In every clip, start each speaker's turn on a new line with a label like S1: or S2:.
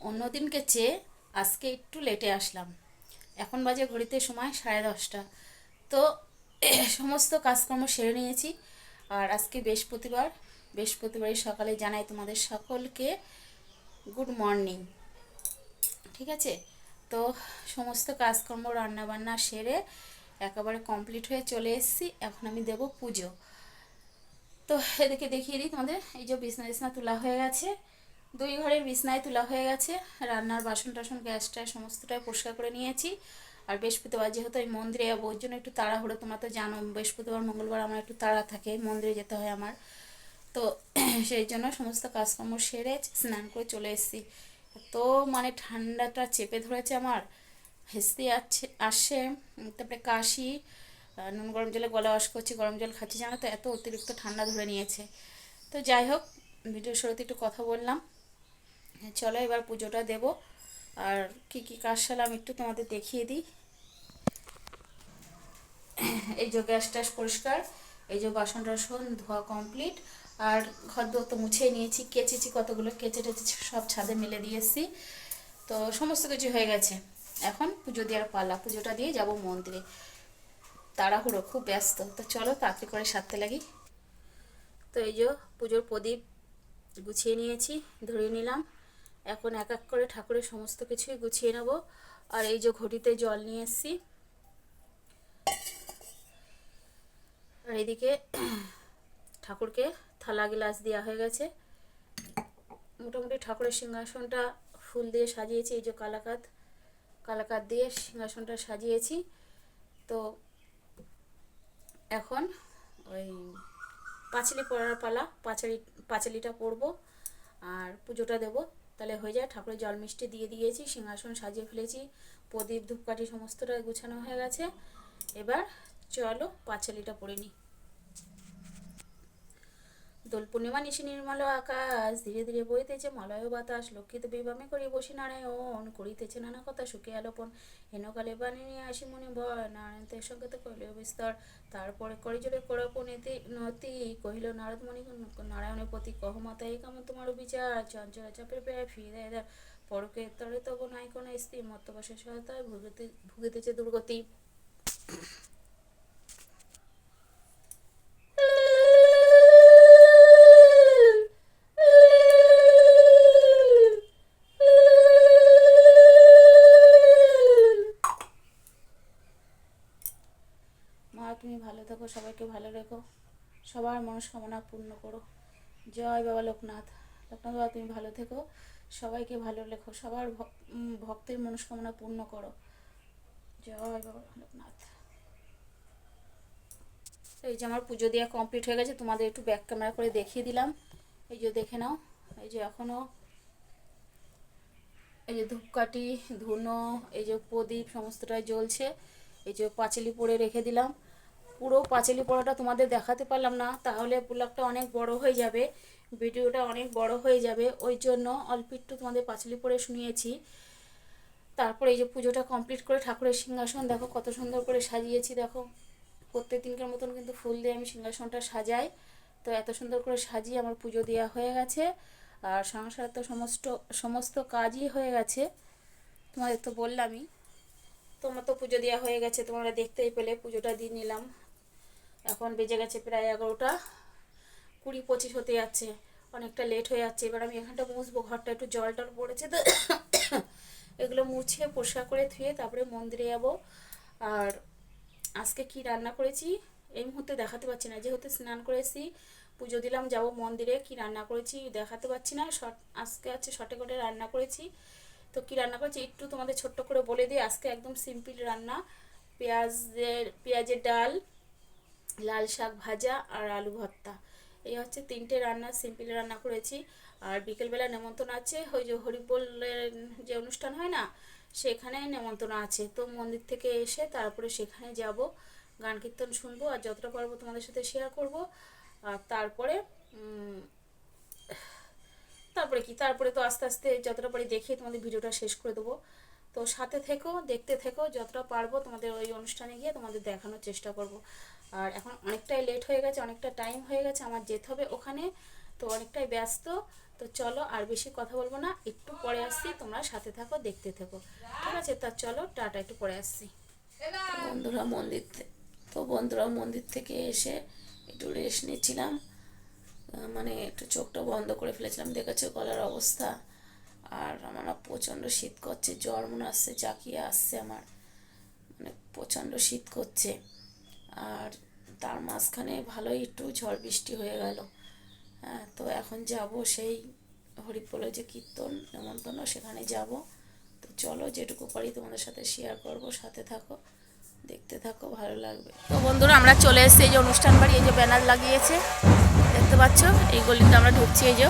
S1: অন্য দিনকে চেয়ে আজকে একটু লেটে আসলাম। এখন বাজে ঘড়িতে সময় 10:30। তো সমস্ত কাজকর্ম সেরে নিয়েছি। আর আজকে বৃহস্পতিবারের সকালে জানাই তোমাদের সকলকে গুড মর্নিং। ঠিক আছে? তো সমস্ত কাজকর্ম রান্না বান্না সেরে একেবারে কমপ্লিট হয়ে চলে এসেছি। এখন আমি দেব পুজো। তো এদিকে দেখিয়ে দিই তোমাদের, এই যে বিছনা তোলা হয়ে গেছে, দুই ঘরের বিছনায় তোলা হয়ে গেছে। রান্নার বাসন টাসন গ্যাসটা সমস্তটাই পরিষ্কার করে নিয়েছি। আর বৃহস্পতিবার যেহেতু আমি মন্দিরে যাবো, ওর জন্য একটু তাড়াহুড়ো। তোমরা তো জানো বৃহস্পতিবার মঙ্গলবার আমার একটু তাড়া থাকে, মন্দিরে যেতে হয় আমার। তো সেই জন্য সমস্ত কাজকর্ম সেরে স্নান করে চলে এসেছি। তো মানে ঠান্ডাটা চেপে ধরেছে আমার, হেসতে আসছে, তারপরে কাশি, নুন গরম জলে গলা ওয়াশ করছি, গরম জল খাচ্ছি, জানো তো এত অতিরিক্ত ঠান্ডা ধরে নিয়েছে। তো যাই হোক, ভিডিওর শুরুতে একটু কথা বললাম। চলো এবার পুজোটা দেব। আর কি কি কাজ সারলাম একটু তোমাদের দেখিয়ে দিই। এই যে গ্যাস ট্যাস পরিষ্কার, এই যে বাসন টাসন ধোয়া কমপ্লিট। আর ঘর দোর তো মুছেই নিয়েছি, কেচেছি, কতগুলো কেচে টেচে সব ছাদে মেলে দিয়েছি। তো সমস্ত কিছু হয়ে গেছে। এখন পুজো দেওয়ার পালা, পুজোটা দিয়ে যাব মন্দিরে। তাড়াহুড়ো, খুব ব্যস্ত। তো চলো তাড়াতাড়ি করে সারতে লাগি। তো এই যে পুজোর প্রদীপ গুছিয়ে নিয়েছি, ধরিয়ে নিলাম। এখন এক এক করে ঠাকুরের সমস্ত কিছুই গুছিয়ে নেব। আর এই যে ঘটিতে জল নিয়ে এসেছি। আর এদিকে ঠাকুরকে থালা গ্লাস দেওয়া হয়ে গেছে। মোটামুটি ঠাকুরের সিংহাসনটা ফুল দিয়ে সাজিয়েছি, এই যে কালাকাত কালাকাত দিয়ে সিংহাসনটা সাজিয়েছি। তো এখন ওই পাঁচিলি পড়ার পালা, পাঁচালিটা পরবো আর পুজোটা দেবো, তাহলে হয়ে যায়। ঠাকুরের জল মিষ্টি দিয়ে দিয়েছি, সিংহাসন সাজিয়ে ফেলেছি, প্রদীপ ধূপকাঠি সমস্তটা গুছানো হয়ে গেছে। এবার চলো পাঁচালিটা পরে নিই। দোল পূর্ণিমা নিশি নির্মল আকাশ, ধীরে ধীরে বইতেছে মলয় বাতাস, লক্ষ্মীত বিবামে করি বসি নারায়ণ, করিতেছে নানা কথা সুখে আলোপন, হেনকালে বাণী নিয়ে আসি মনে ভয়, নারায়ণের সংকেত কহিল বিস্তর, তারপরে করি জোরে করপনীতি নতি, কহিল নারদ মণি নারায়ণের প্রতি, কহ মাতা এই কাম তোমার বিচার, চঞ্চলা চাপের পেয়ে ফিরে দেয় পরকে তরে তব নাই কোনো স্ত্রী মত্তবশের সহায়তায় ভুগিতেছে দুর্গতি। মা তুমি ভালো থাকো, সবাইকে ভালো রেখো, সবার মনস্কামনা পূর্ণ করো। জয় বাবা লোকনাথ। লোকনাথ বাবা তুমি ভালো থেকো, সবাইকে ভালো রেখো, সবার ভক্তের মনস্কামনা পূর্ণ করো। জয় বাবা লোকনাথ। এই যে আমার পুজো দেওয়া কমপ্লিট হয়ে গেছে, তোমাদের একটু ব্যাক ক্যামেরা করে দেখিয়ে দিলাম। এই যে দেখে নাও, এই যে এখনও এই যে ধূপকাঠি, ধুনো, এই যে প্রদীপ সমস্তটাই জ্বলছে। এই যে পাঁচিলি পরে রেখে দিলাম। পুরো পাঁচিলি পড়াটা তোমাদের দেখাতে পারলাম না, তাহলে ব্লগটা অনেক বড় হয়ে যাবে, ভিডিওটা অনেক বড় হয়ে যাবে, ওই জন্য অল্প একটু তোমাদের পাঁচিলি পড়ে শুনিয়েছি। তারপরে এই যে পুজোটা কমপ্লিট করে ঠাকুরের সিংহাসন দেখো কত সুন্দর করে সাজিয়েছি। দেখো প্রত্যেক দিনকার মতন কিন্তু ফুল দিয়ে আমি সিংহাসনটা সাজাই। তো এত সুন্দর করে সাজিয়ে আমার পুজো দেওয়া হয়ে গেছে। আর সংসারে তো সমস্ত সমস্ত কাজই হয়ে গেছে, তোমাদের তো বললামই। তোমার তো পুজো দেওয়া হয়ে গেছে, তোমরা দেখতেই পেলে, পুজোটা দিয়ে নিলাম। এখন বেজে গেছে প্রায় 11টা 20-25 হতে যাচ্ছে, অনেকটা লেট হয়ে যাচ্ছে। এবার আমি এখানটা মুছবো, ঘরটা একটু জল টল পড়েছে তো এগুলো মুছে পরিষ্কার করে ধুয়ে তারপরে মন্দিরে যাব। আর আজকে কি রান্না করেছি এই মুহূর্তে দেখাতে পারছি না, যেহেতু স্নান করেছি, পুজো দিলাম, যাব মন্দিরে, কি রান্না করেছি দেখাতে পারছি না। আজকে আছে শর্টে করে রান্না করেছি। তো কি রান্না করেছি একটু তোমাদের ছোট্ট করে বলে দিই। আজকে একদম সিম্পল রান্না, পেঁয়াজের ডাল, লাল শাক ভাজা আর আলু ভর্তা, এই হচ্ছে 3টে রান্না, সিম্পল রান্না করেছি। আর বিকেলবেলা নেমন্তন্ন আছে, ওই যে হরিবোলের যে অনুষ্ঠান হয় না, সেখানে নেমন্তন্ন আছে। তো মন্দির থেকে এসে তারপরে সেখানে যাব, গান কীর্তন শুনবো আর যতটা পারবো তোমাদের সাথে শেয়ার করব। আর তারপরে তারপরে তো আস্তে আস্তে যতটা পারি দেখিয়ে তোমাদের ভিডিওটা শেষ করে দেবো। তো সাথে থেকো, দেখতে থেকো, যতটা পারবো তোমাদের ওই অনুষ্ঠানে গিয়ে তোমাদের দেখানোর চেষ্টা করব। আর এখন অনেকটাই লেট হয়ে গেছে, অনেকটা টাইম হয়ে গেছে, আমার যেতে হবে ওখানে। তো অনেকটাই ব্যস্ত। তো চলো আর বেশি কথা বলবো না, একটু পরে আসছি, তোমরা সাথে থাকো, দেখতে থাকো, ঠিক আছে? তা চলো টাটা, একটু পরে আসছি। বন্ধুরা মন্দির থেকে এসে একটু রেস্ট নিচ্ছিলাম, মানে একটু চোখটা বন্ধ করে ফেলেছিলাম, দেখেছো গলার অবস্থা। আর আমার না প্রচণ্ড শীত করছে, জ্বর মনে আসছে, জাকিয়ে আসছে আমার, মানে প্রচণ্ড শীত করছে। আর তার মাঝখানে ভালোই একটু ঝড় বৃষ্টি হয়ে গেল। হ্যাঁ, তো এখন যাব সেই হরিপোলে যে কীর্তন নেমন্তন্ন, সেখানে যাব। তো চলো যেটুকু পারি তোমাদের সাথে শেয়ার করব, সাথে থাকো, দেখতে থাকো, ভালো লাগবে। তো বন্ধুরা আমরা চলে এসেছি এই যে অনুষ্ঠান বাড়ি, এই যে ব্যানার লাগিয়েছে দেখতে পাচ্ছ, এই গলিতে আমরা ঢুকছি। এই যে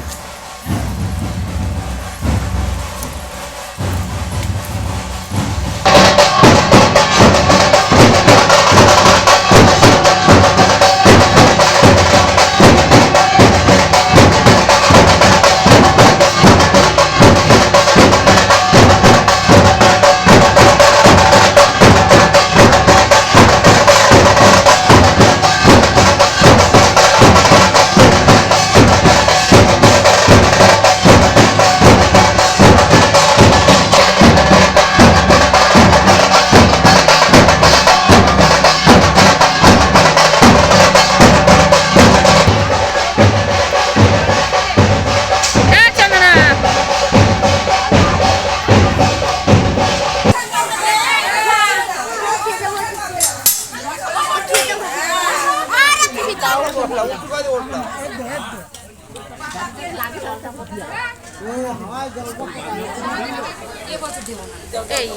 S1: এই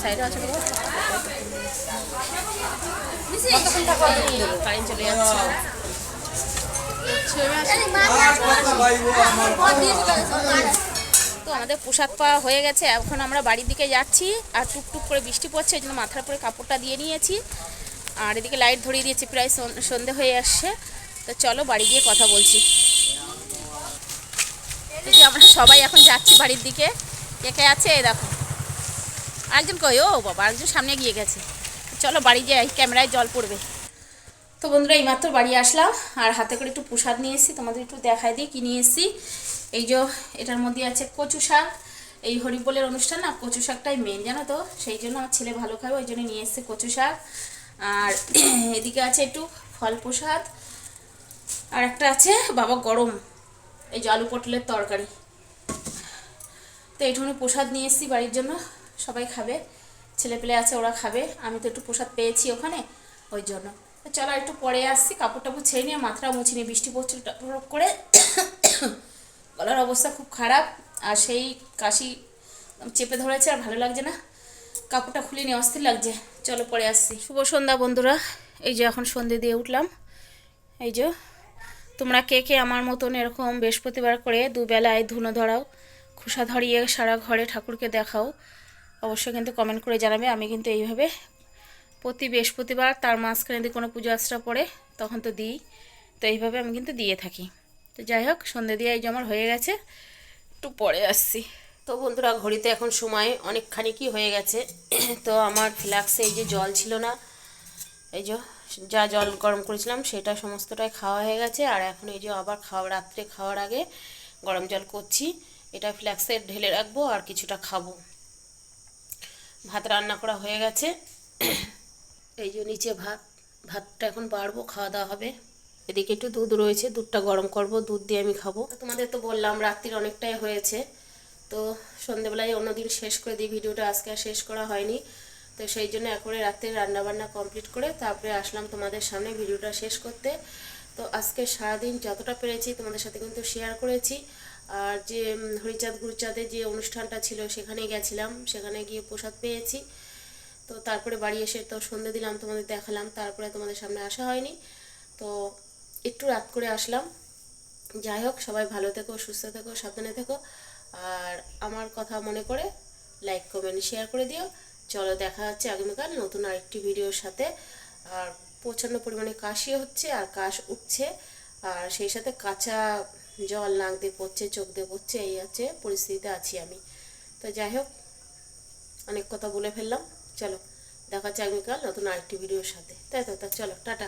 S1: সাইডে আছে কারেন্ট চলে যাচ্ছে। তো আমাদের প্রসাদ পাওয়া হয়ে গেছে, এখন আমরা বাড়ির দিকে যাচ্ছি। আর টুকটুক করে বৃষ্টি পড়ছে, ওই জন্য মাথার উপরে কাপড়টা দিয়ে নিয়েছি। আর এদিকে লাইট ধরিয়ে দিয়েছি, প্রায় সন্ধে হয়ে আসছে। তো চলো বাড়ি গিয়ে কথা বলছি। এই যে আমরা সবাই এখন যাচ্ছি বাড়ির দিকে। কে কে আছে দেখো, আরেকজন কই, ও বাবা আরেকজন সামনে গিয়ে গেছে। চলো বাড়ি যাই, ক্যামেরায় জল পড়বে। তো বন্ধুরা এইমাত্র বাড়ি আসলাম, আর হাতে করে একটু প্রসাদ নিয়ে এসেছি, তোমাদের একটু দেখাই দিই কী নিয়ে এসেছি। এই যে এটার মধ্যে আছে কচু শাক। এই হরিবোলের অনুষ্ঠান না, কচু শাকটাই মেন, জানো তো, সেই জন্য আমার ছেলে ভালো খাবে, ওই জন্য নিয়ে এসেছে কচু শাক। আর এদিকে আছে একটু ফল প্রসাদ, আর একটা আছে বাবা গরম এই যে আলু পটলের তরকারি। তো এইটুকুনি প্রসাদ নিয়ে এসেছি বাড়ির জন্য, সবাই খাবে, ছেলেপেলে আছে ওরা খাবে, আমি তো একটু প্রসাদ পেয়েছি ওখানে, ওই জন্য। তো চলো একটু পরে আসছি, কাপড় টাপড় ছেড়ে নিয়ে মাথাটা মুছে নিয়ে, বৃষ্টি পড়ছিল টপ করে, গলার অবস্থা খুব খারাপ, আর সেই কাশি চেপে ধরেছে, আর ভালো লাগছে না, কাপড়টা খুলে নিয়ে অস্থির লাগছে। চলো পরে আসছি। শুভ সন্ধ্যা বন্ধুরা, এই যে এখন সন্ধে দিয়ে উঠলাম। এই যে তোমরা কে কে আমার মতন এরকম বৃহস্পতিবার করে দুবেলায় ধুনো ধরাও, খোসা ধরিয়ে সারা ঘরে ঠাকুরকে দেখাও, অবশ্যই কিন্তু কমেন্ট করে জানাবে। আমি কিন্তু এইভাবে প্রতি বৃহস্পতিবার, তার মাঝখানে যদি কোনো পুজো আশ্রা পড়ে তখন তো দিই, তো এইভাবে আমি কিন্তু দিয়ে থাকি। তো যাই হোক, সন্ধে দিয়ে এই যে আমার হয়ে গেছে, একটু পরে আসছি। তো বন্ধুরা ঘড়িতে এখন সময় অনেকখানি কি হয়ে গেছে। তো আমার ফ্ল্যাক্সে এই যে জল ছিল না, এই যে যা জল গরম করেছিলাম সেটা সমস্তটাই খাওয়া হয়ে গেছে। আর এখন এই যে আবার রাত্রে খাওয়ার আগে গরম জল করছি, এটা ফ্ল্যাক্সে ঢেলে রাখবো আর কিছুটা খাবো। ভাত রান্না করা হয়ে গেছে, এই যে নিচে ভাতটা এখন বাড়বো, খাওয়া দাওয়া হবে। এদিকে একটু দুধ রয়েছে, দুধটা গরম করব, দুধ দিয়ে আমি খাবো। তোমাদের তো বললাম রাত্রির অনেকটাই হয়েছে, তো সন্ধেবেলায় অন্যদিন শেষ করে দিই ভিডিওটা, আজকে আর শেষ করা হয়নি। তো সেই জন্য একবারে রাত্রে রান্নাবান্না কমপ্লিট করে তারপরে আসলাম তোমাদের সামনে ভিডিওটা শেষ করতে। তো আজকে সারাদিন যতটা পেরেছি তোমাদের সাথে কিন্তু শেয়ার করেছি। আর যে হরিচাঁদ গুরুচাঁদের যে অনুষ্ঠানটা ছিল সেখানে গেছিলাম, সেখানে গিয়ে প্রসাদ পেয়েছি। তো তারপরে বাড়ি এসে তো সন্ধে দিলাম, তোমাদের দেখালাম, তারপরে তোমাদের সামনে আসা হয়নি, তো একটু রাত করে আসলাম। যাই হোক, সবাই ভালো থেকো, সুস্থ থেকো, সাবধানে থেকো, আর আমার কথা মনে করে লাইক কমেন্ট শেয়ার করে দিও। চলো দেখা হচ্ছে আগামীকাল নতুন আরেকটি ভিডিওর সাথে। আর প্রচণ্ড পরিমাণে কাশি হচ্ছে আর কাশ উঠছে, আর সেই সাথে কাঁচা জল নাক দিয়ে পড়ছে, চোখ দিয়ে পড়ছে, এই হচ্ছে পরিস্থিতিতে আছি আমি। তো যাই হোক, অনেক কথা বলে ফেললাম, চলো দেখা হচ্ছে আগামীকাল নতুন আরেকটি ভিডিওর সাথে। তাই তো, চলো টাটা।